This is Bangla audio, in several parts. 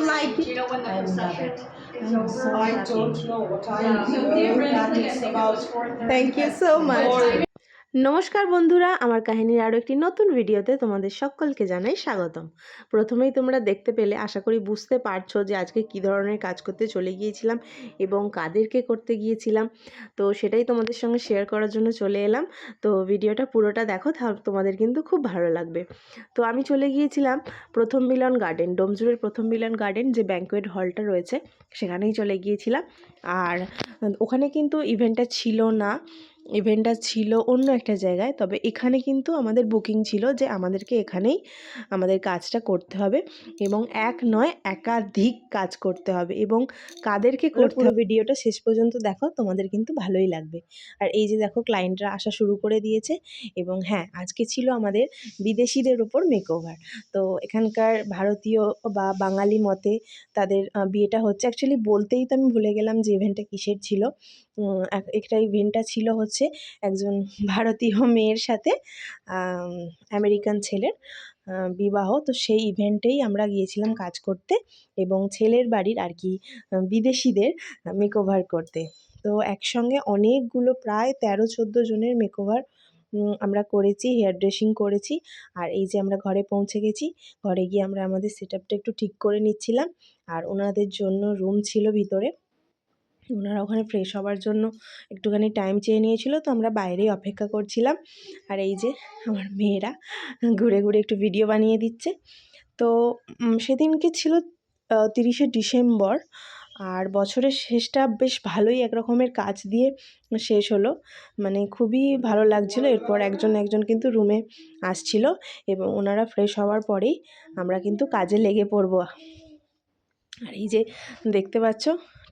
like it? I love it. I'm so I happy. don't know what I that it's about. Thank you so much. নমস্কার বন্ধুরা, আমার কাহিনীর আরও একটি নতুন ভিডিওতে তোমাদের সকলকে জানাই স্বাগতম। প্রথমেই তোমরা দেখতে পেলে, আশা করি বুঝতে পারছো যে আজকে কী ধরনের কাজ করতে চলে গিয়েছিলাম এবং কাদেরকে করতে গিয়েছিলাম। তো সেটাই তোমাদের সঙ্গে শেয়ার করার জন্য চলে এলাম। তো ভিডিওটা পুরোটা দেখো, তাহলে তোমাদের কিন্তু খুব ভালো লাগবে। তো আমি চলে গিয়েছিলাম প্রথম মিলন গার্ডেন, ডোমজুড়ের প্রথম মিলন গার্ডেন যে ব্যাঙ্কোয়েট হলটা রয়েছে সেখানেই চলে গিয়েছিলাম। আর ওখানে কিন্তু ইভেন্টটা ছিল না, ইভেন্টটা ছিল অন্য একটা জায়গায়। তবে এখানে কিন্তু আমাদের বুকিং ছিল যে আমাদেরকে এখানেই আমাদের কাজটা করতে হবে এবং এক নয় একাধিক কাজ করতে হবে এবং কাদেরকে করতে হবে। ভিডিওটা শেষ পর্যন্ত দেখো, তোমাদের কিন্তু ভালোই লাগবে। আর এই যে দেখো, ক্লায়েন্টরা আসা শুরু করে দিয়েছে এবং হ্যাঁ, আজকে ছিল আমাদের বিদেশিদের ওপর মেকওভার। তো এখানকার ভারতীয় বা বাঙালি মতে তাদের বিয়েটা হচ্ছে। অ্যাকচুয়ালি বলতেই তো আমি ভুলে গেলাম যে ইভেন্টটা কিসের ছিল। একটা ইভেন্টটা ছিল হচ্ছে একজন ভারতীয় মেয়ের সাথে আমেরিকান ছেলের বিবাহ। তো সেই ইভেন্টেই আমরা গিয়েছিলাম কাজ করতে এবং ছেলের বাড়ির আর কি বিদেশিদের মেকওভার করতে। তো একসঙ্গে অনেকগুলো প্রায় 13-14 জনের মেকওভার আমরা করেছি, হেয়ার ড্রেসিং করেছি। আর এই যে আমরা ঘরে পৌঁছে গেছি, ঘরে গিয়ে আমরা আমাদের সেটআপটা একটু ঠিক করে নিচ্ছিলাম। আর ওনাদের জন্য রুম ছিল ভিতরে, ওনারা ওখানে ফ্রেশ হওয়ার জন্য একটুখানি টাইম চেয়ে নিয়েছিল, তো আমরা বাইরেই অপেক্ষা করছিলাম। আর এই যে আমার মেয়েরা ঘুরে ঘুরে একটু ভিডিও বানিয়ে দিচ্ছে। তো সেদিনকে ছিল 30শে ডিসেম্বর। আর বছরের শেষটা বেশ ভালোই এক রকমের কাজ দিয়ে শেষ হলো, মানে খুবই ভালো লাগছিল। এরপর একজন একজন কিন্তু রুমে আসছিল এবং ওনারা ফ্রেশ হওয়ার পরেই আমরা কিন্তু কাজে লেগে পড়বো। আর এই যে দেখতে পাচ্ছ,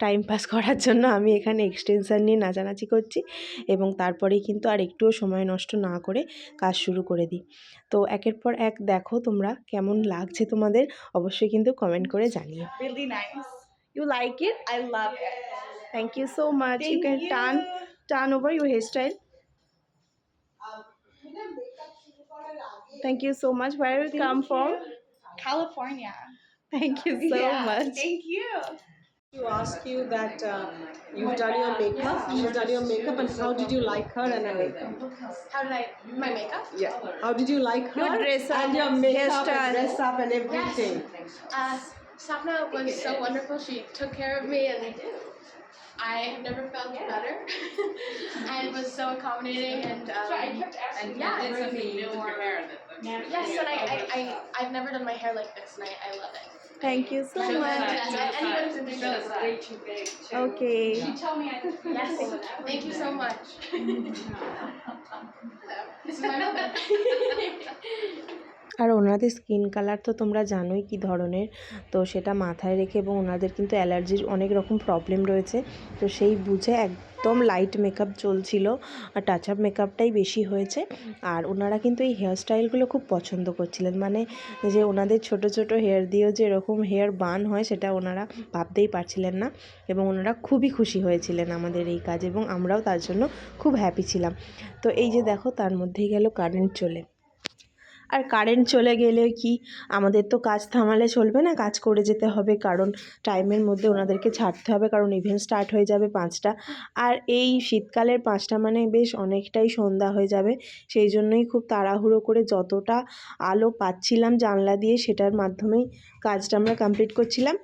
টাইম পাস করার জন্য আমি এখানে এক্সটেনশান নিয়ে নাচানাচি করছি এবং তারপরেই কিন্তু আর একটুও সময় নষ্ট না করে কাজ শুরু করে দিই। তো একের পর এক দেখো তোমরা কেমন লাগছে তোমাদের, অবশ্যই কিন্তু কমেন্ট করে জানিও। Really nice. You like it? I love it. Thank you so much. You Thank can you. turn over your hairstyle. Thank you so much. Where you come from? California. Thank you so much. Thank you. To ask you that you've done your makeup, she's done your makeup, and how did you like her and her makeup? How did my makeup? Yeah. How did you like her? Your dress up, and your makeup hairstyle. and dress up and everything. Sapna was so wonderful. She took care of me, and I have never felt better. And was so accommodating, and yeah, it really yes. And I've never done my hair like this, and I love it. Thank you so much. Anyone who's interested. way too big. Okay. Tell me I could. Yes. Thank you so much. This is my moment. আর ওনাদের স্কিন কালার তো তোমরা জানোই কী ধরনের, তো সেটা মাথায় রেখে, এবং ওনাদের কিন্তু অ্যালার্জির অনেক রকম প্রবলেম রয়েছে, তো সেই বুঝে একদম লাইট মেকআপ চলছিল, আর টাচ আপ মেকআপটাই বেশি হয়েছে। আর ওনারা কিন্তু এই হেয়ারস্টাইলগুলো খুব পছন্দ করছিলেন, মানে যে ওনাদের ছোট ছোট হেয়ার দিয়েও যে এরকম হেয়ার বান হয় সেটা ওনারা ভাবতেই পারছিলেন না এবং ওনারা খুবই খুশি হয়েছিলেন আমাদের এই কাজ, এবং আমরাও তার জন্য খুব হ্যাপি ছিলাম। তো এই যে দেখো, তার মধ্যেই গেল কারেন্ট চলে। আর কারেন্ট চলে গেলে কি আমাদের তো কাজ থামালে চলবে না, কাজ করে যেতে হবে, কারণ টাইমের মধ্যে ওনাদেরকে ছাড়তে হবে, কারণ ইভেন্ট স্টার্ট হয়ে যাবে 5টা। আর এই শীতকালের 5টা মানে বেশ অনেকটাই সন্ধ্যা হয়ে যাবে, সেই জন্যই খুব তাড়াহুড়ো করে যতটা আলো পাচ্ছিলাম জানলা দিয়ে সেটার মাধ্যমেই কাজটা আমরা কমপ্লিট করছিলাম।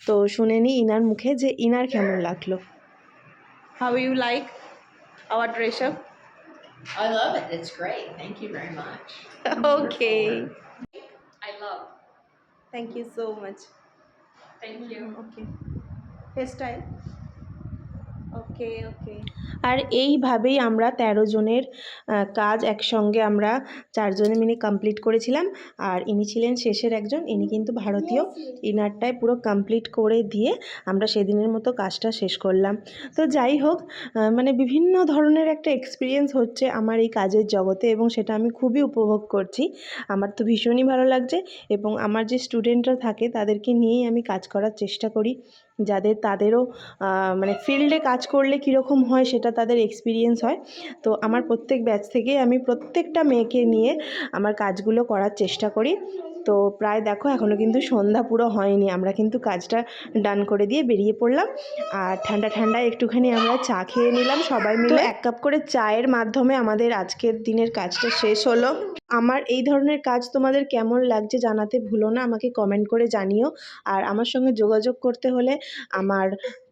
তো শুনে নিই ইনার মুখে যে ইনার কেমন লাগলো। How you like our dress up? I love it. It's great. Thank you very much. Okay. I love. Thank you so much. Thank you. Okay. Hairstyle. ওকে ওকে। আর এইভাবেই আমরা 13 জনের কাজ একসঙ্গে আমরা 4 জনে মিলে কমপ্লিট করেছিলাম। আর ইনি ছিলেন শেষের একজন, ইনি কিন্তু ভারতীয়। ইনারটাই পুরো কমপ্লিট করে দিয়ে আমরা সেদিনের মতো কাজটা শেষ করলাম। তো যাই হোক, মানে বিভিন্ন ধরনের একটা এক্সপিরিয়েন্স হচ্ছে আমার এই কাজের জগতে, এবং সেটা আমি খুবই উপভোগ করছি। আমার তো ভীষণই ভালো লাগছে, এবং আমার যে স্টুডেন্টরা থাকে তাদেরকে নিয়েই আমি কাজ করার চেষ্টা করি, তাদেরও মানে ফিল্ডে কাজ করলে কীরকম হয় সেটা তাদের এক্সপিরিয়েন্স হয়। তো আমার প্রত্যেক ব্যাচ থেকে আমি প্রত্যেকটা মেয়েকে নিয়ে আমার কাজগুলো করার চেষ্টা করি। তো প্রায় দেখো এখনও কিন্তু সন্ধ্যা পুরো হয়নি, আমরা কিন্তু কাজটা ডান করে দিয়ে বেরিয়ে পড়লাম। আর ঠান্ডা ঠান্ডা একটুখানি আমরা চা খেয়ে নিলাম সবাই মিলে। 1 কাপ করে চায়ের মাধ্যমে আমাদের আজকের দিনের কাজটা শেষ হলো। আমার এই ধরনের কাজ তোমাদের কেমন লাগছে জানাতে ভুলো না, আমাকে কমেন্ট করে জানিও। আর আমার সঙ্গে যোগাযোগ করতে হলে আমার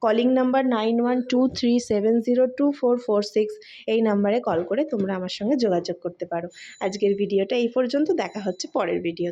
কলিং নাম্বার 9123702446, এই নাম্বারে কল করে তোমরা আমার সঙ্গে যোগাযোগ করতে পারো। আজকের ভিডিওটা এই পর্যন্ত, দেখা হচ্ছে পরের ভিডিও।